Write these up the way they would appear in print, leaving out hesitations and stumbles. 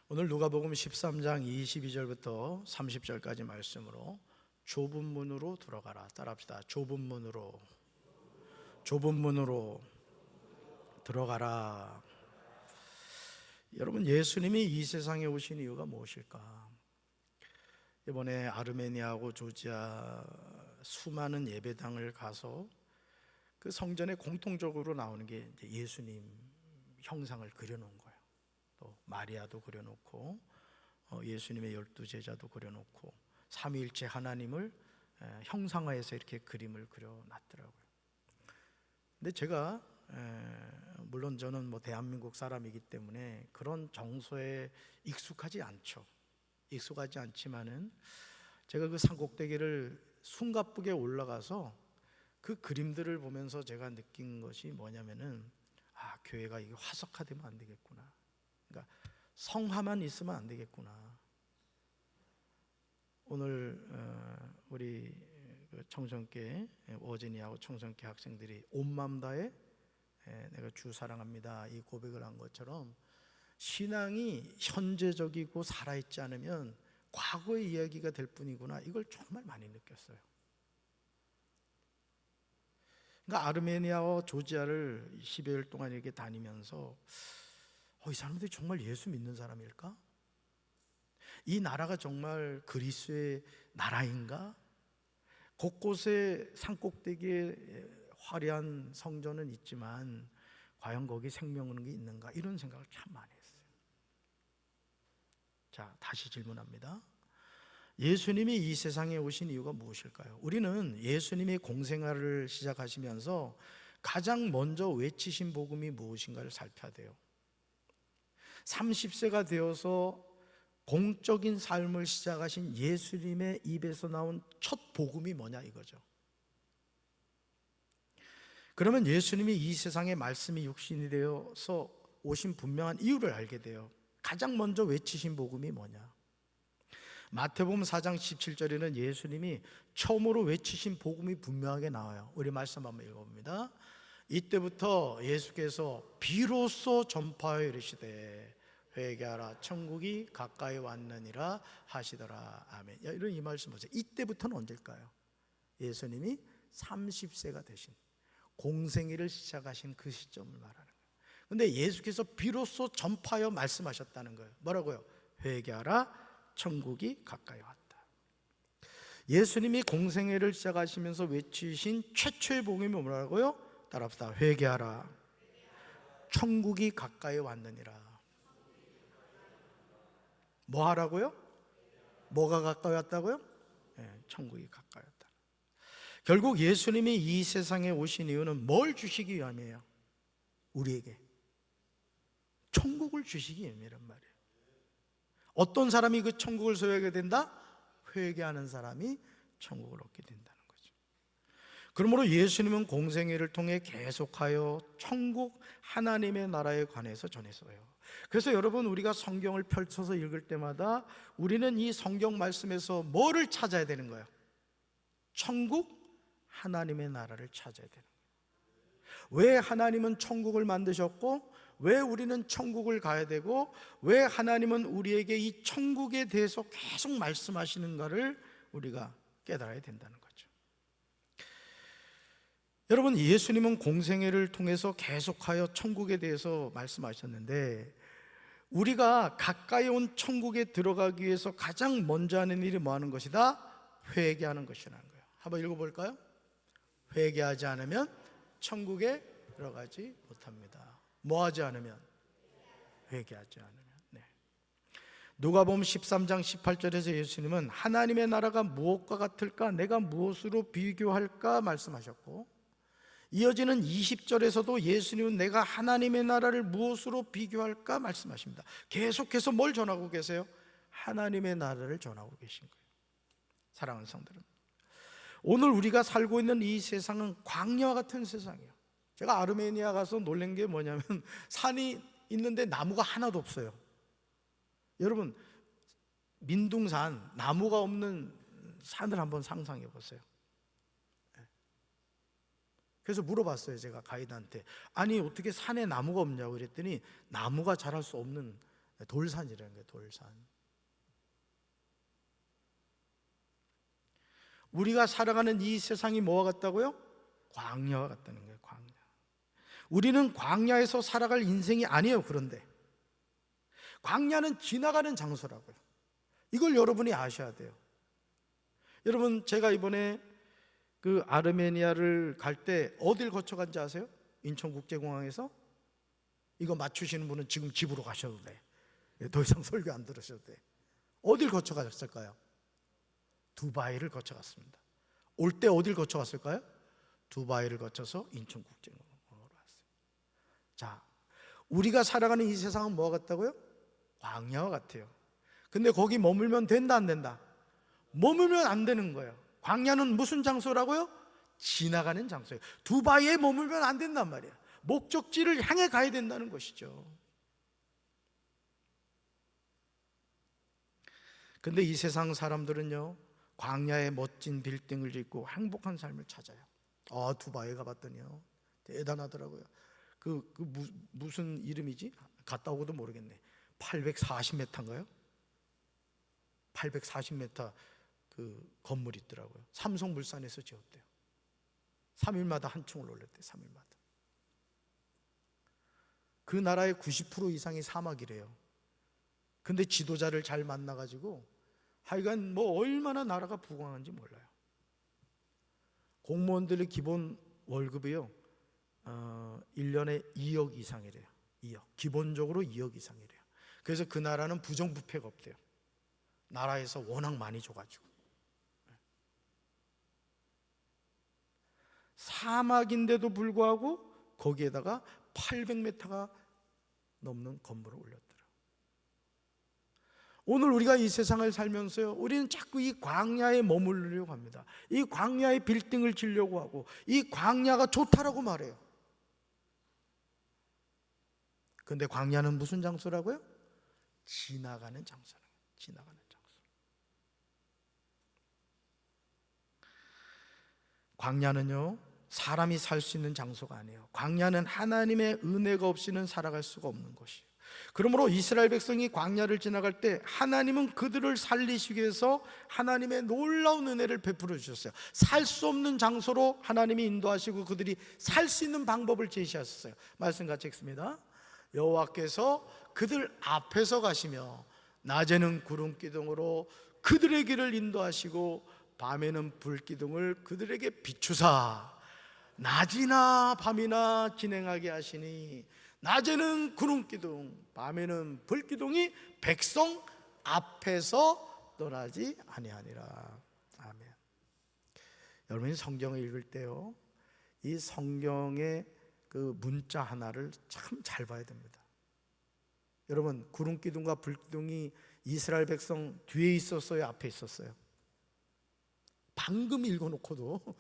오늘 누가복음 13장 22절부터 30절까지 말씀으로 좁은 문으로 들어가라. 따라합시다. 좁은 문으로 들어가라. 여러분, 예수님이 이 세상에 오신 이유가 무엇일까? 이번에 아르메니아하고 조지아 수많은 예배당을 가서 그 성전에 공통적으로 나오는 게 이제 예수님 형상을 그려놓은 거예요. 또 마리아도 그려놓고 예수님의 12제자도 그려놓고 삼위일체 하나님을 형상화해서 이렇게 그림을 그려놨더라고요. 근데 제가 물론 저는 대한민국 사람이기 때문에 그런 정서에 익숙하지 않지만은 제가 그 산꼭대기를 숨가쁘게 올라가서 그 그림들을 보면서 제가 느낀 것이 뭐냐면은 교회가 이게 화석화되면 안 되겠구나. 그러니까 성화만 있으면 안 되겠구나. 오늘 우리 청성계 어진이하고 청성계 학생들이 온 마음 다해 내가 주 사랑합니다 이 고백을 한 것처럼 신앙이 현재적이고 살아있지 않으면 과거의 이야기가 될 뿐이구나, 이걸 정말 많이 느꼈어요. 그러니까 아르메니아와 조지아를 10여일 동안 이렇게 다니면서 이 사람들이 정말 예수 믿는 사람일까? 이 나라가 정말 그리스의 나라인가? 곳곳에 산꼭대기에 화려한 성전은 있지만 과연 거기 생명은 있는가? 이런 생각을 참 많이 했어요. 자, 다시 질문합니다. 예수님이 이 세상에 오신 이유가 무엇일까요? 우리는 예수님이 공생활을 시작하시면서 가장 먼저 외치신 복음이 무엇인가를 살펴야 돼요. 30세가 되어서 공적인 삶을 시작하신 예수님의 입에서 나온 첫 복음이 뭐냐 이거죠. 그러면 예수님이 이 세상에 말씀이 육신이 되어서 오신 분명한 이유를 알게 돼요. 가장 먼저 외치신 복음이 뭐냐? 마태복음 4장 17절에는 예수님이 처음으로 외치신 복음이 분명하게 나와요. 우리 말씀 한번 읽어봅니다. 이때부터 예수께서 비로소 전파하여 이르시되 회개하라 천국이 가까이 왔느니라 하시더라. 아멘. 이런 이 말씀 보세요. 이때부터는 언제일까요? 예수님이 30세가 되신 공생애를 시작하신 그 시점을 말하는 거예요. 근데 예수께서 비로소 전파하여 말씀하셨다는 거예요. 뭐라고요? 회개하라 천국이 가까이 왔다. 예수님이 공생애를 시작하시면서 외치신 최초의 복음이 뭐라고요? 따라합시다. 회개하라 천국이 가까이 왔느니라. 뭐 하라고요? 뭐가 가까이 왔다고요? 천국이 가까이 왔다. 결국 예수님이 이 세상에 오신 이유는 뭘 주시기 위함이에요? 우리에게 천국을 주시기 위함이란 말이에요. 어떤 사람이 그 천국을 소유하게 된다? 회개하는 사람이 천국을 얻게 된다는 거죠. 그러므로 예수님은 공생애를 통해 계속하여 천국 하나님의 나라에 관해서 전했어요. 그래서 여러분, 우리가 성경을 펼쳐서 읽을 때마다 우리는 이 성경 말씀에서 뭐를 찾아야 되는 거예요? 천국 하나님의 나라를 찾아야 되는 거예요. 왜 하나님은 천국을 만드셨고, 왜 우리는 천국을 가야 되고, 왜 하나님은 우리에게 이 천국에 대해서 계속 말씀하시는가를 우리가 깨달아야 된다는 거죠. 여러분, 예수님은 공생애를 통해서 계속하여 천국에 대해서 말씀하셨는데, 우리가 가까이 온 천국에 들어가기 위해서 가장 먼저 하는 일이 뭐 하는 것이다? 회개하는 것이라는 거예요. 한번 읽어볼까요? 회개하지 않으면 천국에 들어가지 못합니다. 뭐 하지 않으면? 회개하지 않으면. 누가복음 13장 18절에서 예수님은 하나님의 나라가 무엇과 같을까? 내가 무엇으로 비교할까? 말씀하셨고, 이어지는 20절에서도 예수님은 내가 하나님의 나라를 무엇으로 비교할까? 말씀하십니다. 계속해서 뭘 전하고 계세요? 하나님의 나라를 전하고 계신 거예요. 사랑하는 성도들, 오늘 우리가 살고 있는 이 세상은 광야와 같은 세상이에요. 제가 아르메니아 가서 놀란 게 뭐냐면 산이 있는데 나무가 하나도 없어요. 여러분, 민둥산, 나무가 없는 산을 한번 상상해 보세요. 그래서 물어봤어요, 제가 가이드한테. 아니, 어떻게 산에 나무가 없냐고 그랬더니 나무가 자랄 수 없는 돌산이라는 거예요. 돌산. 우리가 살아가는 이 세상이 뭐와 같다고요? 광야와 같다는 거예요. 광야. 우리는 광야에서 살아갈 인생이 아니에요. 그런데 광야는 지나가는 장소라고요. 이걸 여러분이 아셔야 돼요. 여러분, 제가 이번에 그 아르메니아를 갈 때 어딜 거쳐간지 아세요? 인천국제공항에서? 이거 맞추시는 분은 지금 집으로 가셔도 돼. 더 이상 설교 안 들으셔도 돼. 어딜 거쳐갔을까요? 두바이를 거쳐갔습니다. 올 때 어딜 거쳐갔을까요? 두바이를 거쳐서 인천국제공항으로 왔어요. 자, 우리가 살아가는 이 세상은 뭐와 같다고요? 광야와 같아요. 근데 거기 머물면 된다, 안 된다? 머물면 안 되는 거예요. 광야는 무슨 장소라고요? 지나가는 장소예요. 두바이에 머물면 안 된단 말이에요. 목적지를 향해 가야 된다는 것이죠. 근데 이 세상 사람들은요, 광야에 멋진 빌딩을 짓고 행복한 삶을 찾아요. 두바이 가봤더니요, 대단하더라고요. 무슨 이름이지? 갔다 오고도 모르겠네. 840m인가요? 840m 그 건물이 있더라고요. 삼성물산에서 지었대요. 3일마다 한 층을 올렸대요. 3일마다. 그 나라의 90% 이상이 사막이래요. 근데 지도자를 잘 만나가지고 하여간 뭐 얼마나 나라가 부강한지 몰라요. 공무원들의 기본 월급이요, 1년에 2억 이상이래요. 2억. 기본적으로 2억 이상이래요. 그래서 그 나라는 부정부패가 없대요. 나라에서 워낙 많이 줘가지고. 사막인데도 불구하고 거기에다가 800m가 넘는 건물을 올렸더라. 오늘 우리가 이 세상을 살면서요, 우리는 자꾸 이 광야에 머무르려고 합니다. 이 광야에 빌딩을 지려고 하고, 이 광야가 좋다라고 말해요. 근데 광야는 무슨 장소라고요? 지나가는 장소라고요. 지나가는 장소. 광야는요, 사람이 살 수 있는 장소가 아니에요. 광야는 하나님의 은혜가 없이는 살아갈 수가 없는 것이에요. 그러므로 이스라엘 백성이 광야를 지나갈 때 하나님은 그들을 살리시기 위해서 하나님의 놀라운 은혜를 베풀어 주셨어요. 살 수 없는 장소로 하나님이 인도하시고 그들이 살 수 있는 방법을 제시하셨어요. 말씀 같이 읽습니다. 여호와께서 그들 앞에서 가시며 낮에는 구름 기둥으로 그들의 길을 인도하시고 밤에는 불 기둥을 그들에게 비추사 낮이나 밤이나 진행하게 하시니 낮에는 구름 기둥, 밤에는 불 기둥이 백성 앞에서 떠나지 아니하니라. 아멘. 여러분이 성경을 읽을 때요, 이 성경의 그 문자 하나를 참 잘 봐야 됩니다. 여러분, 구름 기둥과 불 기둥이 이스라엘 백성 뒤에 있었어요, 앞에 있었어요? 방금 읽어놓고도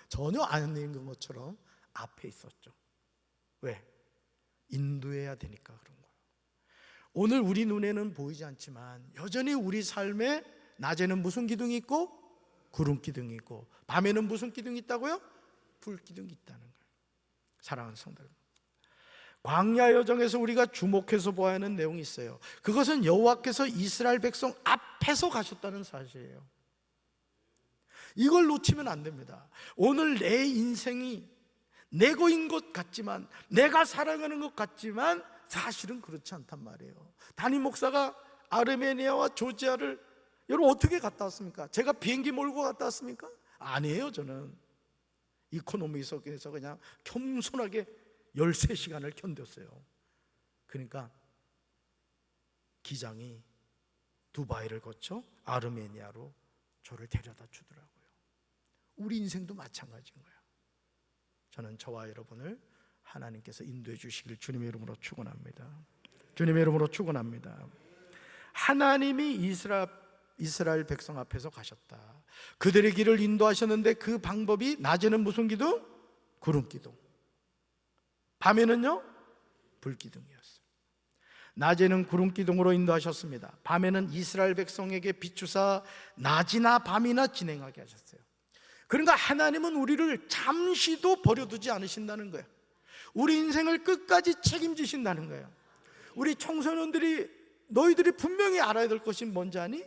전혀 안 읽은 것처럼 앞에 있었죠. 왜? 인도해야 되니까 그런 거예요. 오늘 우리 눈에는 보이지 않지만 여전히 우리 삶에 낮에는 무슨 기둥이 있고 구름 기둥이 있고 밤에는 무슨 기둥이 있다고요? 불 기둥이 있다는 거예요. 사랑하는 성도 여러분, 광야 여정에서 우리가 주목해서 보아야 하는 내용이 있어요. 그것은 여호와께서 이스라엘 백성 앞에서 가셨다는 사실이에요. 이걸 놓치면 안 됩니다. 오늘 내 인생이 내 거인 것 같지만, 내가 살아가는 것 같지만 사실은 그렇지 않단 말이에요. 담임 목사가 아르메니아와 조지아를 여러분 어떻게 갔다 왔습니까? 제가 비행기 몰고 갔다 왔습니까? 아니에요. 저는 이코노미석에서 그냥 겸손하게 13시간을 견뎠어요. 그러니까 기장이 두바이를 거쳐 아르메니아로 저를 데려다 주더라고요. 우리 인생도 마찬가지인 거예요. 저는 저와 여러분을 하나님께서 인도해 주시길 주님의 이름으로 축원합니다. 주님의 이름으로 축원합니다. 하나님이 이스라엘 백성 앞에서 가셨다. 그들의 길을 인도하셨는데 그 방법이 낮에는 무슨 기둥? 구름 기둥. 밤에는요? 불 기둥이었어요. 낮에는 구름 기둥으로 인도하셨습니다. 밤에는 이스라엘 백성에게 비추사 낮이나 밤이나 진행하게 하셨어요. 그러니까 하나님은 우리를 잠시도 버려두지 않으신다는 거예요. 우리 인생을 끝까지 책임지신다는 거예요. 우리 청소년들이 너희들이 분명히 알아야 될 것이 뭔지 아니?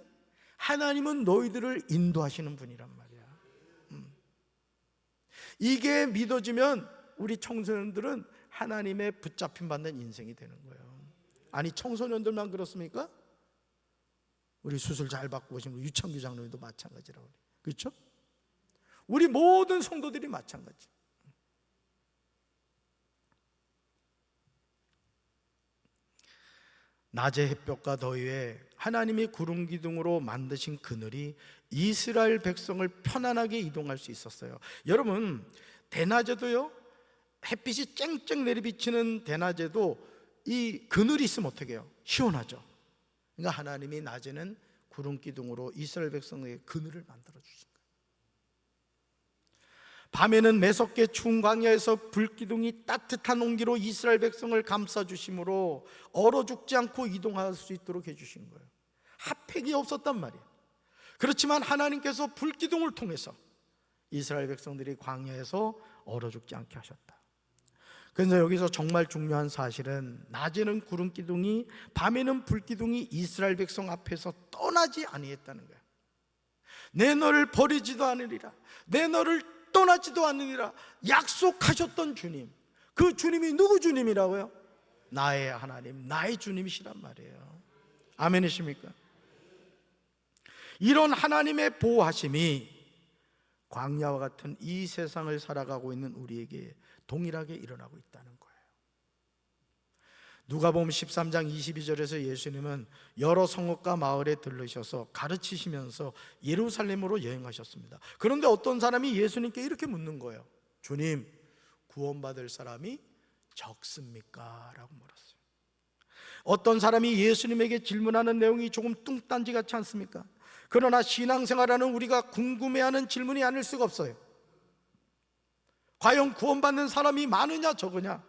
하나님은 너희들을 인도하시는 분이란 말이야. 이게 믿어지면 우리 청소년들은 하나님의 붙잡힘 받는 인생이 되는 거예요. 아니, 청소년들만 그렇습니까? 우리 수술 잘 받고 오신 유창규 장로님도 마찬가지라고 그래요. 그렇죠? 우리 모든 성도들이 마찬가지. 낮의 햇볕과 더위에 하나님이 구름 기둥으로 만드신 그늘이 이스라엘 백성을 편안하게 이동할 수 있었어요. 여러분, 대낮에도요, 햇빛이 쨍쨍 내리비치는 대낮에도 이 그늘이 있으면 어떻게 해요? 시원하죠. 그러니까 하나님이 낮에는 구름 기둥으로 이스라엘 백성에게 그늘을 만들어 주신 거예요. 밤에는 매섭게 추운 광야에서 불기둥이 따뜻한 온기로 이스라엘 백성을 감싸주심으로 얼어 죽지 않고 이동할 수 있도록 해주신 거예요. 핫팩이 없었단 말이에요. 그렇지만 하나님께서 불기둥을 통해서 이스라엘 백성들이 광야에서 얼어 죽지 않게 하셨다. 그래서 여기서 정말 중요한 사실은 낮에는 구름 기둥이, 밤에는 불기둥이 이스라엘 백성 앞에서 떠나지 아니했다는 거예요. 내 너를 버리지도 않으리라, 내 너를 떠나지도 않으리라 약속하셨던 주님, 그 주님이 누구 주님이라고요? 나의 하나님, 나의 주님이시란 말이에요. 아멘이십니까? 이런 하나님의 보호하심이 광야와 같은 이 세상을 살아가고 있는 우리에게 동일하게 일어나고 있다는 거예요. 누가복음 13장 22절에서 예수님은 여러 성읍과 마을에 들르셔서 가르치시면서 예루살렘으로 여행하셨습니다. 그런데 어떤 사람이 예수님께 이렇게 묻는 거예요. 주님, 구원받을 사람이 적습니까? 라고 물었어요. 어떤 사람이 예수님에게 질문하는 내용이 조금 뚱딴지 같지 않습니까? 그러나 신앙생활하는 우리가 궁금해하는 질문이 아닐 수가 없어요. 과연 구원받는 사람이 많으냐 적으냐?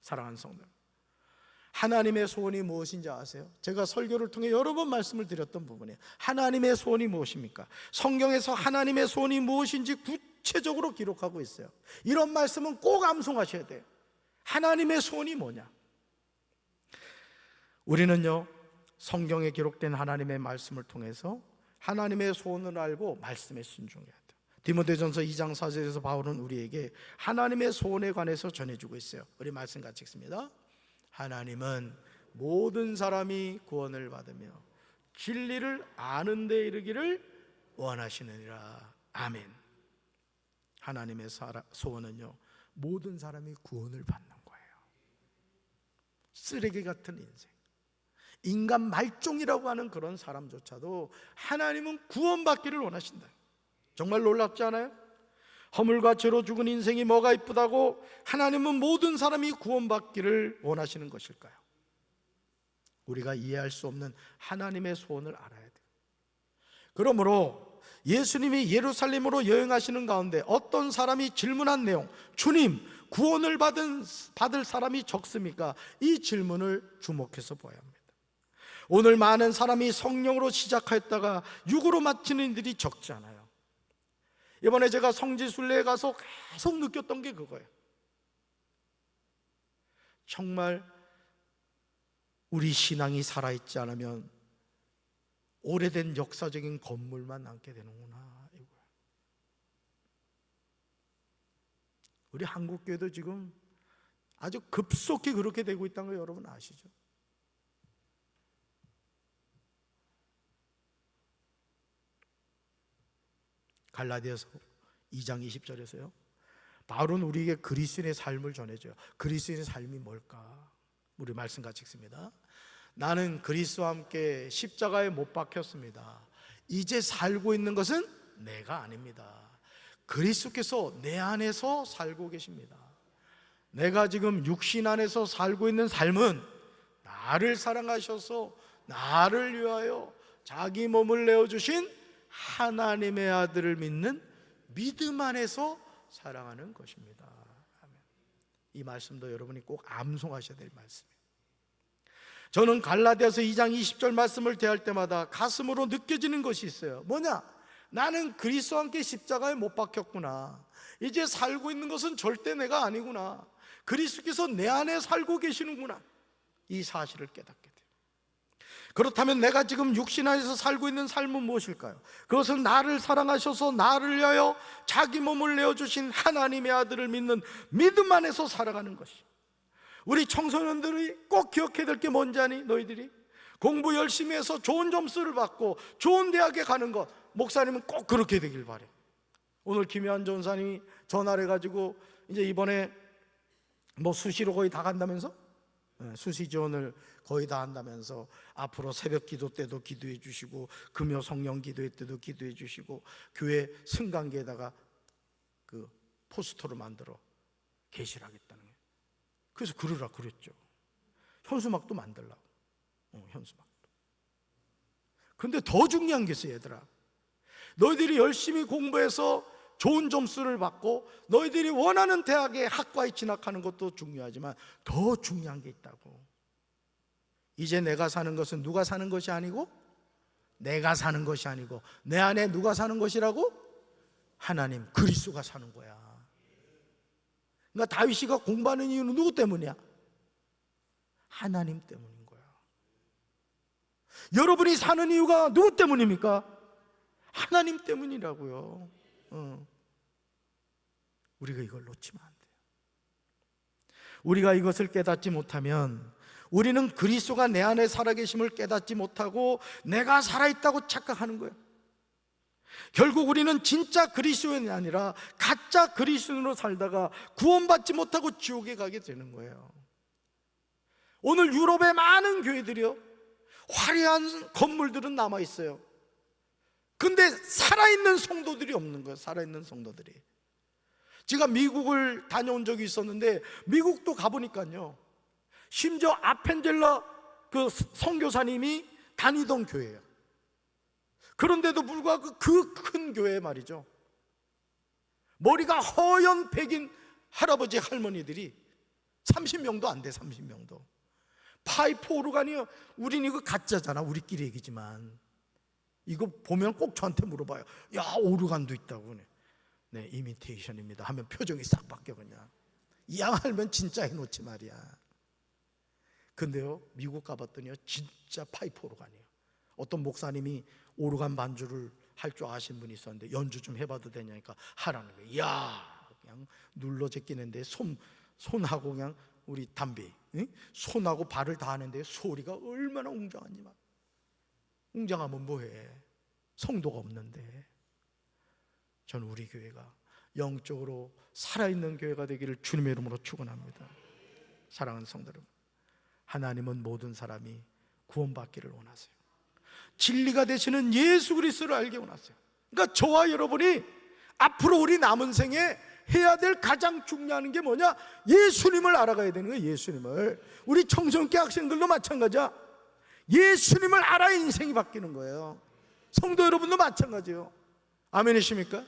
사랑하는 성도, 하나님의 소원이 무엇인지 아세요? 제가 설교를 통해 여러 번 말씀을 드렸던 부분이에요. 하나님의 소원이 무엇입니까? 성경에서 하나님의 소원이 무엇인지 구체적으로 기록하고 있어요. 이런 말씀은 꼭 암송하셔야 돼요. 하나님의 소원이 뭐냐? 우리는요, 성경에 기록된 하나님의 말씀을 통해서 하나님의 소원을 알고 말씀에 순종해야 돼요. 디모데전서 2장 4절에서 바울은 우리에게 하나님의 소원에 관해서 전해주고 있어요. 우리 말씀 같이 읽습니다. 하나님은 모든 사람이 구원을 받으며 진리를 아는 데 이르기를 원하시느니라. 아멘. 하나님의 소원은요, 모든 사람이 구원을 받는 거예요. 쓰레기 같은 인생, 인간 말종이라고 하는 그런 사람조차도 하나님은 구원받기를 원하신다. 정말 놀랍지 않아요? 허물과 죄로 죽은 인생이 뭐가 이쁘다고 하나님은 모든 사람이 구원받기를 원하시는 것일까요? 우리가 이해할 수 없는 하나님의 소원을 알아야 돼요. 그러므로 예수님이 예루살렘으로 여행하시는 가운데 어떤 사람이 질문한 내용, 주님, 구원을 받을 사람이 적습니까? 이 질문을 주목해서 보아야 합니다. 오늘 많은 사람이 성령으로 시작하였다가 육으로 마치는 일들이 적지 않아요. 이번에 제가 성지순례에 가서 계속 느꼈던 게 그거예요. 정말 우리 신앙이 살아있지 않으면 오래된 역사적인 건물만 남게 되는구나, 이거예요. 우리 한국교회도 지금 아주 급속히 그렇게 되고 있다는 거 여러분 아시죠? 갈라디아서 2장 20절에서요, 바울은 우리에게 그리스도인의 삶을 전해줘요. 그리스도인의 삶이 뭘까? 우리 말씀 같이 읽습니다. 나는 그리스도와 함께 십자가에 못 박혔습니다. 이제 살고 있는 것은 내가 아닙니다. 그리스도께서 내 안에서 살고 계십니다. 내가 지금 육신 안에서 살고 있는 삶은 나를 사랑하셔서 나를 위하여 자기 몸을 내어주신 하나님의 아들을 믿는 믿음 안에서 사랑하는 것입니다. 아멘. 이 말씀도 여러분이 꼭 암송하셔야 될 말씀이에요. 저는 갈라디아서 2장 20절 말씀을 대할 때마다 가슴으로 느껴지는 것이 있어요. 뭐냐? 나는 그리스도와 함께 십자가에 못 박혔구나. 이제 살고 있는 것은 절대 내가 아니구나. 그리스도께서 내 안에 살고 계시는구나. 이 사실을 깨닫게 돼요. 그렇다면 내가 지금 육신 안에서 살고 있는 삶은 무엇일까요? 그것은 나를 사랑하셔서 나를 위하여 자기 몸을 내어주신 하나님의 아들을 믿는 믿음 안에서 살아가는 것이. 우리 청소년들이 꼭 기억해야 될 게 뭔지 아니? 너희들이 공부 열심히 해서 좋은 점수를 받고 좋은 대학에 가는 것, 목사님은 꼭 그렇게 되길 바래요. 오늘 김혜환 전사님이 전화를 해가지고 이제 이번에 뭐 수시로 거의 다 간다면서? 수시 지원을 거의 다 한다면서 앞으로 새벽 기도 때도 기도해 주시고 금요 성령 기도회 때도 기도해 주시고 교회 승강기에다가 그 포스터를 만들어 게시를 하겠다는 거예요. 그래서 그러라 그랬죠. 현수막도 만들라고. 현수막도. 근데 더 중요한 게 있어요, 얘들아. 너희들이 열심히 공부해서 좋은 점수를 받고 너희들이 원하는 대학에 학과에 진학하는 것도 중요하지만 더 중요한 게 있다고. 이제 내가 사는 것은 누가 사는 것이 아니고 내가 사는 것이 아니고 내 안에 누가 사는 것이라고? 하나님, 그리스도가 사는 거야. 그러니까 다윗이가 공부하는 이유는 누구 때문이야? 하나님 때문인 거야. 여러분이 사는 이유가 누구 때문입니까? 하나님 때문이라고요. 우리가 이걸 놓치면 안 돼요. 우리가 이것을 깨닫지 못하면 우리는 그리스도가 내 안에 살아계심을 깨닫지 못하고 내가 살아있다고 착각하는 거예요. 결국 우리는 진짜 그리스도인이 아니라 가짜 그리스도인으로 살다가 구원받지 못하고 지옥에 가게 되는 거예요. 오늘 유럽의 많은 교회들이요, 화려한 건물들은 남아있어요. 근데 살아있는 성도들이 없는 거예요. 살아있는 성도들이. 제가 미국을 다녀온 적이 있었는데 미국도 가보니까요, 심지어 아펜젤라 그 선교사님이 다니던 교회예요. 그런데도 불구하고 그 큰 교회 말이죠, 머리가 허연 백인 할아버지 할머니들이 30명도 안 돼. 30명도. 파이프 오르간이요, 우린 이거 가짜잖아. 우리끼리 얘기지만 이거 보면 꼭 저한테 물어봐요. 야, 오르간도 있다고. 네, 이미테이션입니다 하면 표정이 싹 바뀌어. 그냥 이왕 알면 진짜 해놓지 말이야. 근데요, 미국 가봤더니요, 진짜 파이프 오르간이에요. 어떤 목사님이 오르간 반주를 할 줄 아신 분이 있었는데 연주 좀 해봐도 되냐니까 하라는 거예요. 이야, 그냥 눌러 제끼는데 손하고 그냥 우리 담비, 응? 손하고 발을 다 하는데 소리가 얼마나 웅장하니만. 웅장하면 뭐해? 성도가 없는데. 저는 우리 교회가 영적으로 살아있는 교회가 되기를 주님의 이름으로 축원합니다. 사랑하는 성도 여러분, 하나님은 모든 사람이 구원받기를 원하세요. 진리가 되시는 예수 그리스도를 알게 원하세요. 그러니까 저와 여러분이 앞으로 우리 남은 생에 해야 될 가장 중요한 게 뭐냐? 예수님을 알아가야 되는 거예요. 예수님을. 우리 청소년기 학생들도 마찬가지야. 예수님을 알아야 인생이 바뀌는 거예요. 성도 여러분도 마찬가지예요. 아멘이십니까?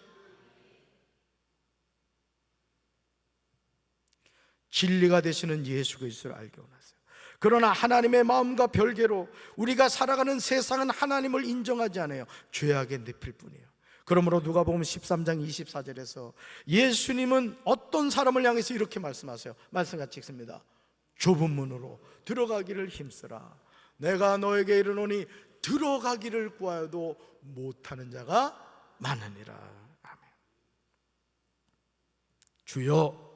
진리가 되시는 예수 그리스도를 알게 원하세요. 그러나 하나님의 마음과 별개로 우리가 살아가는 세상은 하나님을 인정하지 않아요. 죄악에 늪일 뿐이에요. 그러므로 누가복음 13장 24절에서 예수님은 어떤 사람을 향해서 이렇게 말씀하세요. 말씀 같이 읽습니다. 좁은 문으로 들어가기를 힘쓰라. 내가 너에게 이르노니 들어가기를 구하여도 못하는 자가 많으니라. 아멘. 주여,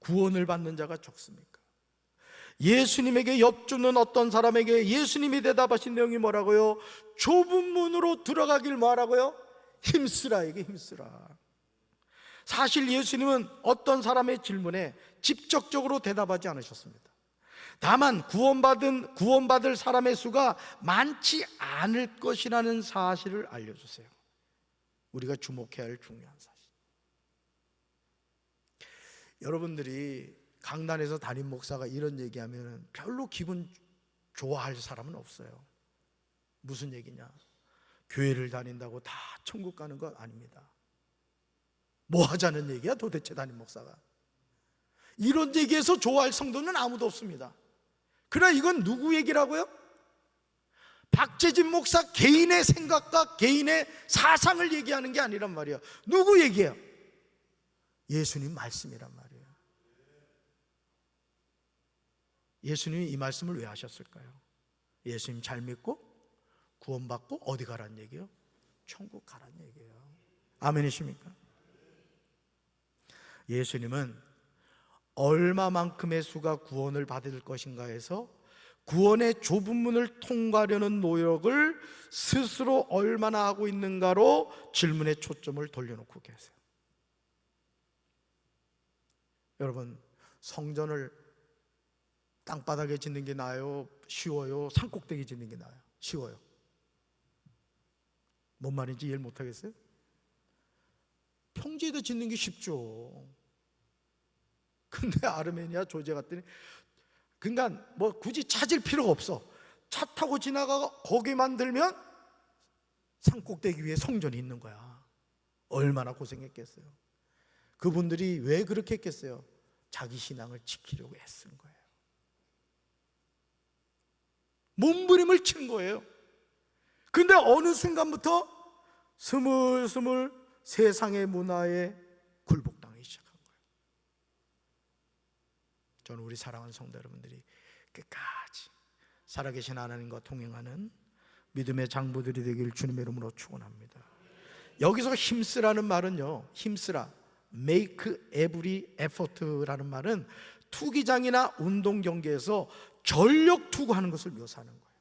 구원을 받는 자가 적습니까? 예수님에게 엽주는 어떤 사람에게 예수님이 대답하신 내용이 뭐라고요? 좁은 문으로 들어가길 뭐하라고요? 힘쓰라. 이게 힘쓰라. 사실 예수님은 어떤 사람의 질문에 직접적으로 대답하지 않으셨습니다. 다만 구원받을 사람의 수가 많지 않을 것이라는 사실을 알려주세요. 우리가 주목해야 할 중요한 사실. 여러분들이 강단에서 담임 목사가 이런 얘기하면 별로 기분 좋아할 사람은 없어요. 무슨 얘기냐? 교회를 다닌다고 다 천국 가는 것 아닙니다. 뭐 하자는 얘기야 도대체 담임 목사가? 이런 얘기에서 좋아할 성도는 아무도 없습니다. 그러나 이건 누구 얘기라고요? 박재진 목사 개인의 생각과 개인의 사상을 얘기하는 게 아니란 말이에요. 누구 얘기예요? 예수님 말씀이란 말이에요. 예수님이 이 말씀을 왜 하셨을까요? 예수님 잘 믿고 구원받고 어디 가란 얘기예요? 천국 가란 얘기예요. 아멘이십니까? 예수님은 얼마만큼의 수가 구원을 받을 것인가 해서 구원의 좁은 문을 통과하려는 노력을 스스로 얼마나 하고 있는가로 질문의 초점을 돌려놓고 계세요. 여러분, 성전을 땅바닥에 짓는 게 나아요? 쉬워요? 산꼭대기 짓는 게 나아요? 쉬워요? 뭔 말인지 이해를 못하겠어요? 평지에다 짓는 게 쉽죠. 근데 아르메니아 조제 갔더니, 그러니까 뭐 굳이 찾을 필요가 없어. 차 타고 지나가 거기 만들면 산꼭대기 위에 성전이 있는 거야. 얼마나 고생했겠어요. 그분들이 왜 그렇게 했겠어요? 자기 신앙을 지키려고 애쓴 거예요. 몸부림을 친 거예요. 근데 어느 순간부터 스물스물 세상의 문화에 굴복당하기 시작한 거예요. 저는 우리 사랑하는 성도 여러분들이 끝까지 살아계신 하나님과 동행하는 믿음의 장부들이 되길 주님의 이름으로 축원합니다. 여기서 힘쓰라는 말은요, 힘쓰라, make every effort라는 말은 투기장이나 운동 경기에서 전력 투구하는 것을 묘사하는 거예요.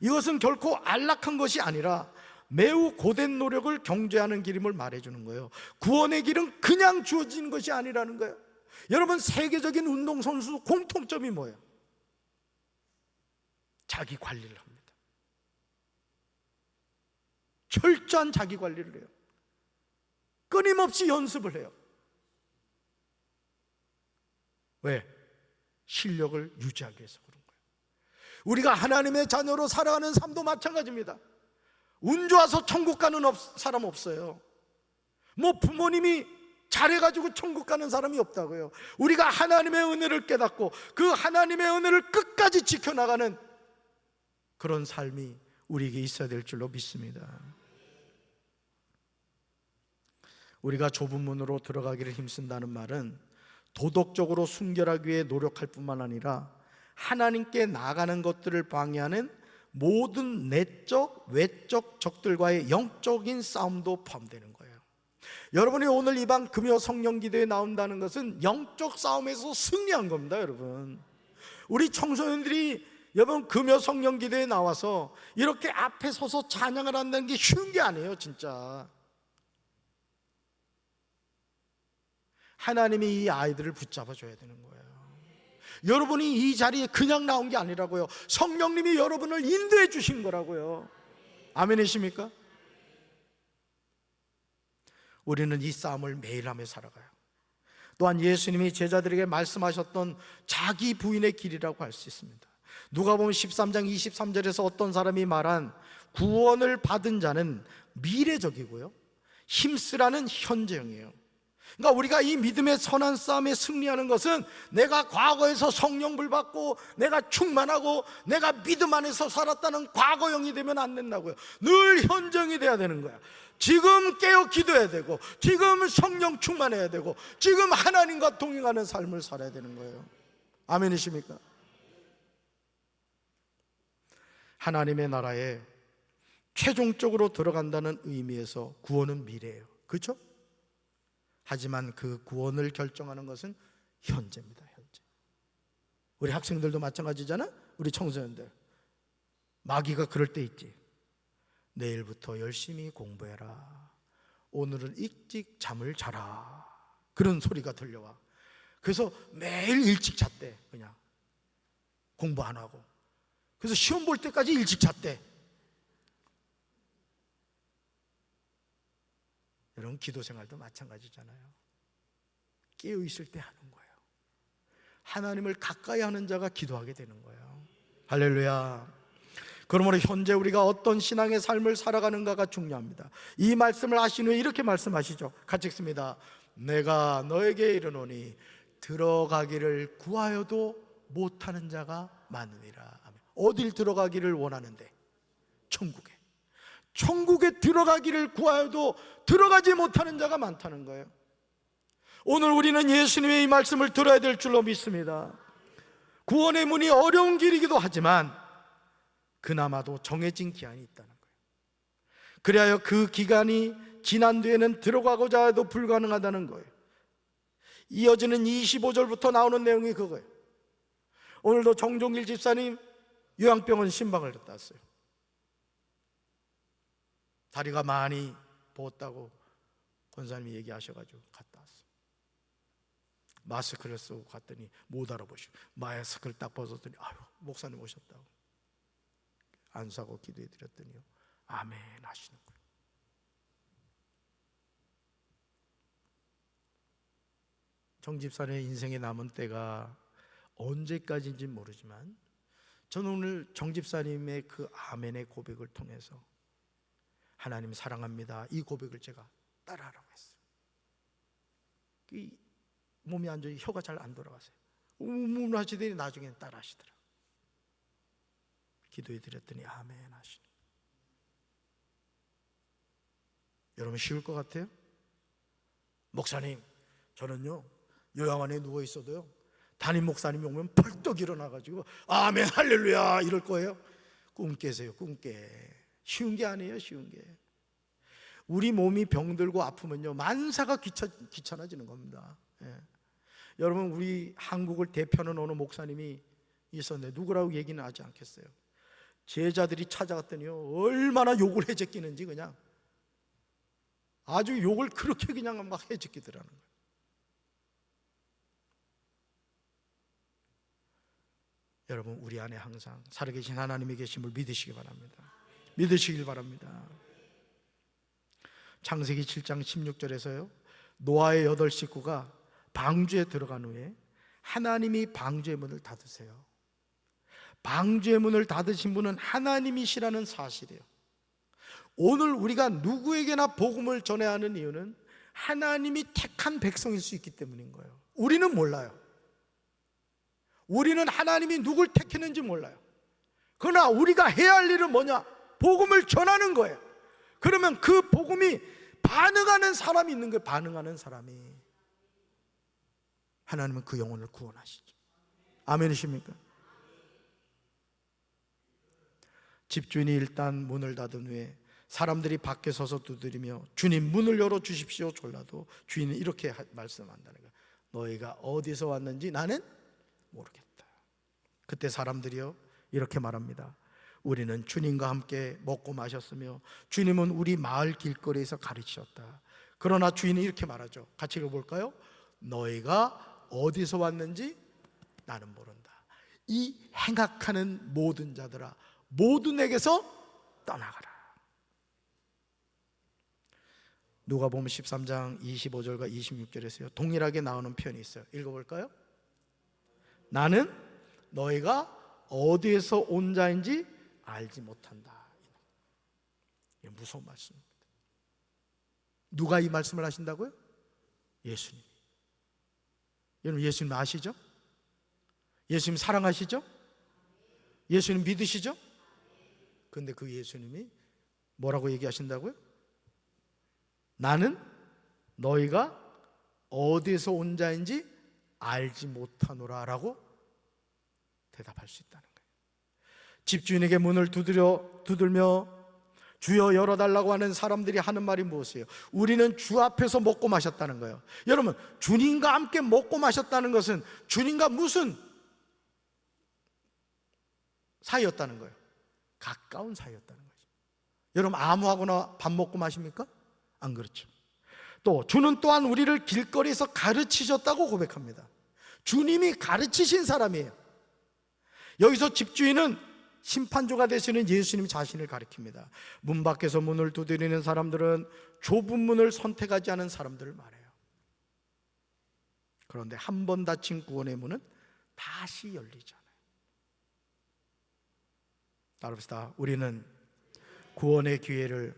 이것은 결코 안락한 것이 아니라 매우 고된 노력을 경주하는 길임을 말해주는 거예요. 구원의 길은 그냥 주어지는 것이 아니라는 거예요. 여러분, 세계적인 운동선수 공통점이 뭐예요? 자기 관리를 합니다. 철저한 자기 관리를 해요. 끊임없이 연습을 해요. 왜? 실력을 유지하기 위해서 그런 거예요. 우리가 하나님의 자녀로 살아가는 삶도 마찬가지입니다. 운 좋아서 천국 가는 사람 없어요. 뭐 부모님이 잘해가지고 천국 가는 사람이 없다고요. 우리가 하나님의 은혜를 깨닫고 그 하나님의 은혜를 끝까지 지켜나가는 그런 삶이 우리에게 있어야 될 줄로 믿습니다. 우리가 좁은 문으로 들어가기를 힘쓴다는 말은 도덕적으로 순결하기 위해 노력할 뿐만 아니라 하나님께 나아가는 것들을 방해하는 모든 내적, 외적 적들과의 영적인 싸움도 포함되는 거예요. 여러분이 오늘 이방 금요 성령 기도에 나온다는 것은 영적 싸움에서 승리한 겁니다. 여러분, 우리 청소년들이 여러분 금요 성령 기도에 나와서 이렇게 앞에 서서 찬양을 한다는 게 쉬운 게 아니에요. 진짜 하나님이 이 아이들을 붙잡아 줘야 되는 거예요. 여러분이 이 자리에 그냥 나온 게 아니라고요. 성령님이 여러분을 인도해 주신 거라고요. 아멘이십니까? 우리는 이 싸움을 매일 하며 살아가요. 또한 예수님이 제자들에게 말씀하셨던 자기 부인의 길이라고 할 수 있습니다. 누가복음 13장 23절에서 어떤 사람이 말한 구원을 받은 자는 미래적이고요, 힘쓰라는 현재형이에요. 그러니까 우리가 이 믿음의 선한 싸움에 승리하는 것은 내가 과거에서 성령불 받고 내가 충만하고 내가 믿음 안에서 살았다는 과거형이 되면 안 된다고요. 늘 현정이 돼야 되는 거야. 지금 깨어 기도해야 되고, 지금 성령 충만해야 되고, 지금 하나님과 동행하는 삶을 살아야 되는 거예요. 아멘이십니까? 하나님의 나라에 최종적으로 들어간다는 의미에서 구원은 미래예요. 그렇죠? 하지만 그 구원을 결정하는 것은 현재입니다. 현재. 우리 학생들도 마찬가지잖아. 우리 청소년들 마귀가 그럴 때 있지. 내일부터 열심히 공부해라, 오늘은 일찍 잠을 자라, 그런 소리가 들려와. 그래서 매일 일찍 잤대. 그냥 공부 안 하고. 그래서 시험 볼 때까지 일찍 잤대. 여러분, 기도 생활도 마찬가지잖아요. 깨어있을 때 하는 거예요. 하나님을 가까이 하는 자가 기도하게 되는 거예요. 할렐루야. 그러므로 현재 우리가 어떤 신앙의 삶을 살아가는가가 중요합니다. 이 말씀을 하신 후에 이렇게 말씀하시죠. 같이 읽습니다. 내가 너에게 이르노니 들어가기를 구하여도 못하는 자가 많으니라. 아멘. 어딜 들어가기를 원하는데? 천국에. 천국에 들어가기를 구하여도 들어가지 못하는 자가 많다는 거예요. 오늘 우리는 예수님의 이 말씀을 들어야 될 줄로 믿습니다. 구원의 문이 어려운 길이기도 하지만 그나마도 정해진 기한이 있다는 거예요. 그리하여 그 기간이 지난 뒤에는 들어가고자 해도 불가능하다는 거예요. 이어지는 25절부터 나오는 내용이 그거예요. 오늘도 정종일 집사님 요양병원 신방을 갔다 왔어요. 다리가 많이 부었다고 권사님이 얘기하셔가지고 갔다 왔어요. 마스크를 쓰고 갔더니 못 알아보시고 마스크를 딱 벗었더니 아유 목사님 오셨다고 안수하고 기도해 드렸더니요 아멘 하시는 거예요. 정 집사님의 인생에 남은 때가 언제까지인지 모르지만 저는 오늘 정 집사님의 그 아멘의 고백을 통해서 하나님 사랑합니다 이 고백을 제가 따라하라고 했어요. 이 몸이 안 좋아 혀가 잘 안 돌아가세요. 우문하시더니 나중에는 따라하시더라고요. 기도해 드렸더니 아멘 하시네. 여러분 쉬울 것 같아요? 목사님 저는요 요양원에 누워 있어도요 담임 목사님이 오면 벌떡 일어나가지고 아멘 할렐루야 이럴 거예요? 꿈 깨세요. 꿈 깨. 쉬운 게 아니에요. 쉬운 게. 우리 몸이 병들고 아프면요 만사가 귀찮아지는 겁니다. 예. 여러분 우리 한국을 대표하는 어느 목사님이 있었는데 누구라고 얘기는 하지 않겠어요. 제자들이 찾아갔더니요 얼마나 욕을 해제끼는지 그냥 아주 욕을 그렇게 그냥 막 해제끼더라는 거예요. 여러분 우리 안에 항상 살아계신 하나님이 계심을 믿으시기 바랍니다. 믿으시길 바랍니다. 창세기 7장 16절에서요 노아의 8 식구가 방주에 들어간 후에 하나님이 방주의 문을 닫으세요. 방주의 문을 닫으신 분은 하나님이시라는 사실이에요. 오늘 우리가 누구에게나 복음을 전해야 하는 이유는 하나님이 택한 백성일 수 있기 때문인 거예요. 우리는 몰라요. 우리는 하나님이 누굴 택했는지 몰라요. 그러나 우리가 해야 할 일은 뭐냐? 복음을 전하는 거예요. 그러면 그 복음이 반응하는 사람이 있는 거예요. 반응하는 사람이. 하나님은 그 영혼을 구원하시죠. 아멘이십니까? 집주인이 일단 문을 닫은 후에 사람들이 밖에 서서 두드리며 주님 문을 열어주십시오 졸라도 주인은 이렇게 말씀한다는 거예요. 너희가 어디서 왔는지 나는 모르겠다. 그때 사람들이요 이렇게 말합니다. 우리는 주님과 함께 먹고 마셨으며 주님은 우리 마을 길거리에서 가르치셨다. 그러나 주인은 이렇게 말하죠. 같이 읽어볼까요? 너희가 어디서 왔는지 나는 모른다. 이 행악하는 모든 자들아 모두 내게서 떠나가라. 누가복음 13장 25절과 26절에서요 동일하게 나오는 표현이 있어요. 읽어볼까요? 나는 너희가 어디에서 온 자인지 알지 못한다. 이게 무서운 말씀입니다. 누가 이 말씀을 하신다고요? 예수님. 여러분 예수님 아시죠? 예수님 사랑하시죠? 예수님 믿으시죠? 그런데 그 예수님이 뭐라고 얘기하신다고요? 나는 너희가 어디에서 온 자인지 알지 못하노라 라고 대답할 수 있다는 거예요. 집주인에게 문을 두들며 주여 열어달라고 하는 사람들이 하는 말이 무엇이에요? 우리는 주 앞에서 먹고 마셨다는 거예요. 여러분 주님과 함께 먹고 마셨다는 것은 주님과 무슨 사이였다는 거예요? 가까운 사이였다는 거죠. 여러분 아무하고나 밥 먹고 마십니까? 안 그렇죠. 또 주는 또한 우리를 길거리에서 가르치셨다고 고백합니다. 주님이 가르치신 사람이에요. 여기서 집주인은 심판조가 되시는 예수님 자신을 가리킵니다. 문 밖에서 문을 두드리는 사람들은 좁은 문을 선택하지 않은 사람들을 말해요. 그런데 한 번 닫힌 구원의 문은 다시 열리잖아요. 따라합시다. 우리는 구원의 기회를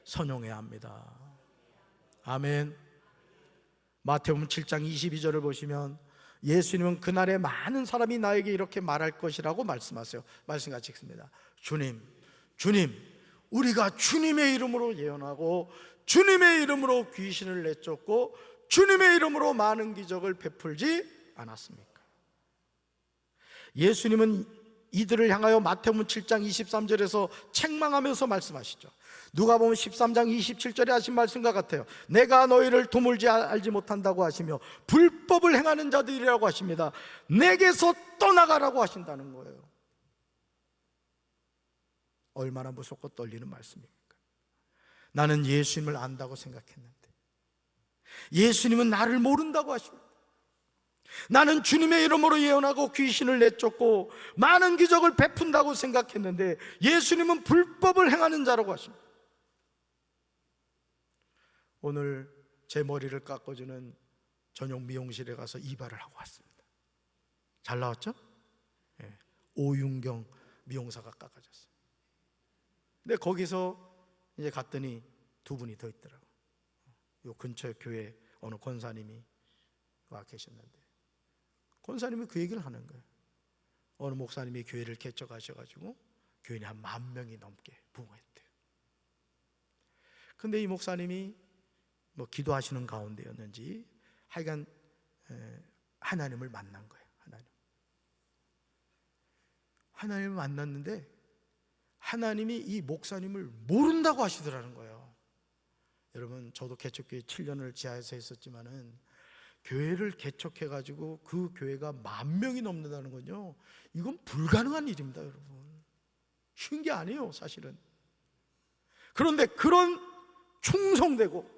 선용해야 합니다. 아멘. 마태복음 7장 22절을 보시면 예수님은 그날에 많은 사람이 나에게 이렇게 말할 것이라고 말씀하세요. 말씀 같이 읽습니다. 주님, 우리가 주님의 이름으로 예언하고 주님의 이름으로 귀신을 내쫓고 주님의 이름으로 많은 기적을 베풀지 않았습니까? 예수님은 이들을 향하여 마태복음 7장 23절에서 책망하면서 말씀하시죠. 누가복음 13장 27절에 하신 말씀과 같아요. 내가 너희를 드물지 알지 못한다고 하시며 불법을 행하는 자들이라고 하십니다. 내게서 떠나가라고 하신다는 거예요. 얼마나 무섭고 떨리는 말씀입니까? 나는 예수님을 안다고 생각했는데 예수님은 나를 모른다고 하십니다. 나는 주님의 이름으로 예언하고 귀신을 내쫓고 많은 기적을 베푼다고 생각했는데 예수님은 불법을 행하는 자라고 하십니다. 오늘 제 머리를 깎아주는 전용 미용실에 가서 이발을 하고 왔습니다. 잘 나왔죠? 네. 오윤경 미용사가 깎아줬어요. 근데 거기서 이제 갔더니 두 분이 더 있더라고요. 요 근처 교회 어느 권사님이 와 계셨는데 권사님이 그 얘기를 하는 거예요. 어느 목사님이 교회를 개척하셔가지고 교인이 한 10,000명이 넘게 부흥했대요. 근데 이 목사님이 뭐 기도하시는 가운데였는지 하여간 하나님을 만난 거예요. 하나님을 만났는데 하나님이 이 목사님을 모른다고 하시더라는 거예요. 여러분, 저도 개척교회 7년을 지하에서 했었지만은 교회를 개척해가지고 그 교회가 10,000명이 넘는다는 건요, 이건 불가능한 일입니다. 여러분, 쉬운 게 아니에요 사실은. 그런데 그런 충성되고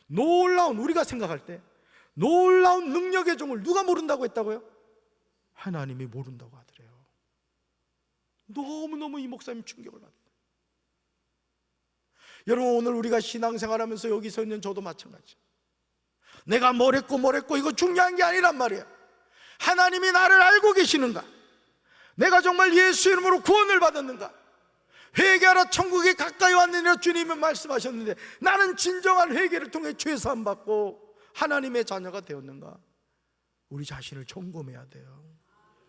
놀라운, 우리가 생각할 때 놀라운 능력의 종을 누가 모른다고 했다고요? 하나님이 모른다고 하더래요. 너무너무 이 목사님 충격을 받아요. 여러분, 오늘 우리가 신앙생활하면서 여기 서 있는 저도 마찬가지. 내가 뭘 했고 이거 중요한 게 아니란 말이에요. 하나님이 나를 알고 계시는가? 내가 정말 예수 이름으로 구원을 받았는가? 회개하라 천국에 가까이 왔느니라 주님은 말씀하셨는데 나는 진정한 회개를 통해 죄 사함 받고 하나님의 자녀가 되었는가? 우리 자신을 점검해야 돼요.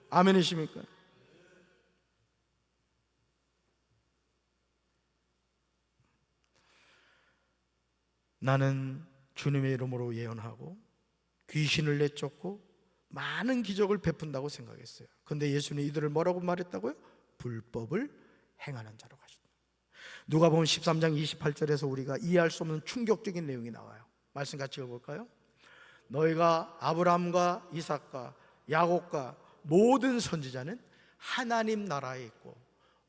아멘이십니까? 나는 주님의 이름으로 예언하고 귀신을 내쫓고 많은 기적을 베푼다고 생각했어요. 그런데 예수님이 이들을 뭐라고 말했다고요? 불법을 행하는 자라고 하셨다. 누가복음 13장 28절에서 우리가 이해할 수 없는 충격적인 내용이 나와요. 말씀 같이 읽어볼까요? 너희가 아브라함과 이삭과 야곱과 모든 선지자는 하나님 나라에 있고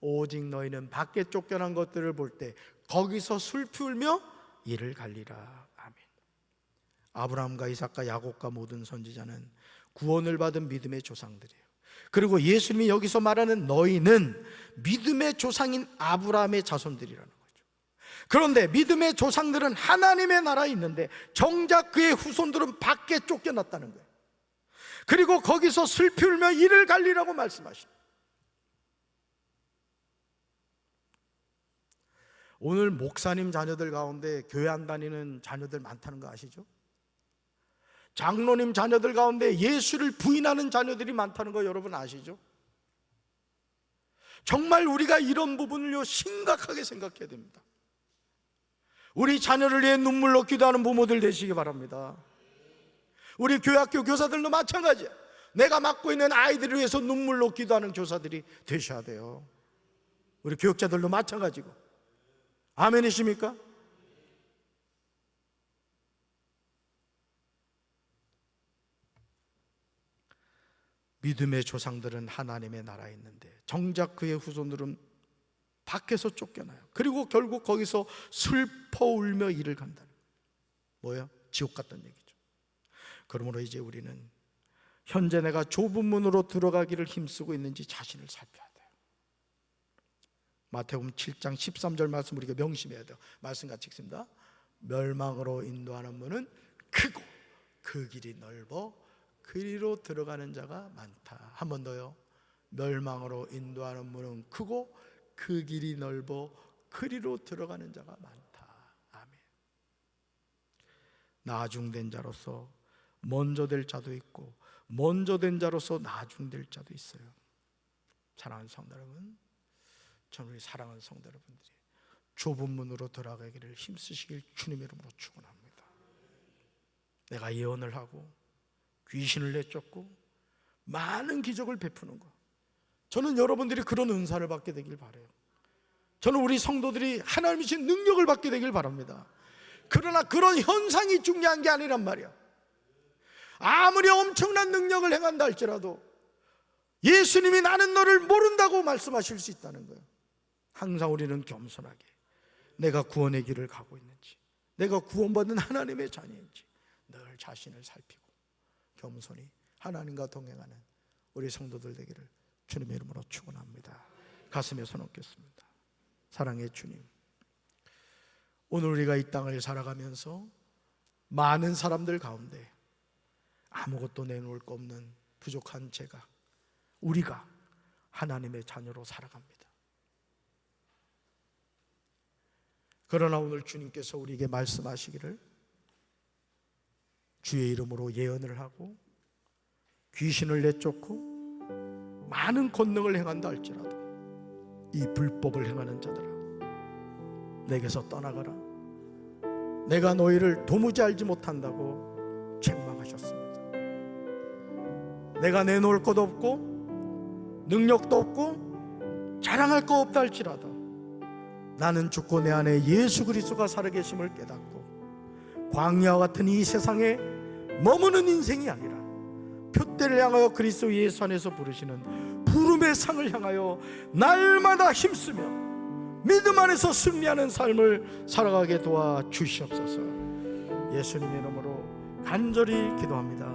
오직 너희는 밖에 쫓겨난 것들을 볼 때 거기서 슬피 울며 이를 갈리라. 아멘. 아브라함과 이삭과 야곱과 모든 선지자는 구원을 받은 믿음의 조상들이에요. 그리고 예수님이 여기서 말하는 너희는 믿음의 조상인 아브라함의 자손들이라는 거죠. 그런데 믿음의 조상들은 하나님의 나라에 있는데 정작 그의 후손들은 밖에 쫓겨났다는 거예요. 그리고 거기서 슬피 울며 이를 갈리라고 말씀하십니다. 오늘 목사님 자녀들 가운데 교회 안 다니는 자녀들 많다는 거 아시죠? 장로님 자녀들 가운데 예수를 부인하는 자녀들이 많다는 거 여러분 아시죠? 정말 우리가 이런 부분을요 심각하게 생각해야 됩니다. 우리 자녀를 위해 눈물로 기도하는 부모들 되시기 바랍니다. 우리 교회학교 교사들도 마찬가지예요. 내가 맡고 있는 아이들을 위해서 눈물로 기도하는 교사들이 되셔야 돼요. 우리 교육자들도 마찬가지고. 아멘이십니까? 믿음의 조상들은 하나님의 나라에 있는데 정작 그의 후손들은 밖에서 쫓겨나요. 그리고 결국 거기서 슬퍼 울며 이를 간다는 거예요. 뭐예요? 지옥 같다는 얘기죠. 그러므로 이제 우리는 현재 내가 좁은 문으로 들어가기를 힘쓰고 있는지 자신을 살펴야 돼요. 마태복음 7장 13절 말씀 우리가 명심해야 돼요. 말씀 같이 읽습니다. 멸망으로 인도하는 문은 크고 그 길이 넓어 그리로 들어가는 자가 많다. 한 번 더요. 멸망으로 인도하는 문은 크고 그 길이 넓어 그리로 들어가는 자가 많다. 아멘. 나중된 자로서 먼저 될 자도 있고 먼저 된 자로서 나중될 자도 있어요. 사랑하는 성도 여러분, 저는 우리 사랑하는 성도 여러분들이 좁은 문으로 들어가기를 힘쓰시길 주님의 이름으로 축원합니다. 내가 예언을 하고 귀신을 내쫓고 많은 기적을 베푸는 것, 저는 여러분들이 그런 은사를 받게 되길 바라요. 저는 우리 성도들이 하나님이 주신 능력을 받게 되길 바랍니다. 그러나 그런 현상이 중요한 게 아니란 말이야. 아무리 엄청난 능력을 행한다 할지라도 예수님이 나는 너를 모른다고 말씀하실 수 있다는 거예요. 항상 우리는 겸손하게 내가 구원의 길을 가고 있는지, 내가 구원받은 하나님의 자녀인지 늘 자신을 살피고 겸손히 하나님과 동행하는 우리 성도들 되기를 주님의 이름으로 축원합니다. 가슴에 손 얹겠습니다. 사랑의 주님, 오늘 우리가 이 땅을 살아가면서 많은 사람들 가운데 아무것도 내놓을 거 없는 부족한 제가, 우리가 하나님의 자녀로 살아갑니다. 그러나 오늘 주님께서 우리에게 말씀하시기를 주의 이름으로 예언을 하고 귀신을 내쫓고 많은 권능을 행한다 할지라도 이 불법을 행하는 자들아, 내게서 떠나가라. 내가 너희를 도무지 알지 못한다고 책망하셨습니다. 내가 내놓을 것도 없고 능력도 없고 자랑할 거 없다 할지라도 나는 죽고 내 안에 예수 그리스도가 살아계심을 깨닫고 광야와 같은 이 세상에 머무는 인생이 아니라 표대를 향하여 그리스도 예수 안에서 부르시는 부름의 상을 향하여 날마다 힘쓰며 믿음 안에서 승리하는 삶을 살아가게 도와주시옵소서. 예수님의 이름으로 간절히 기도합니다.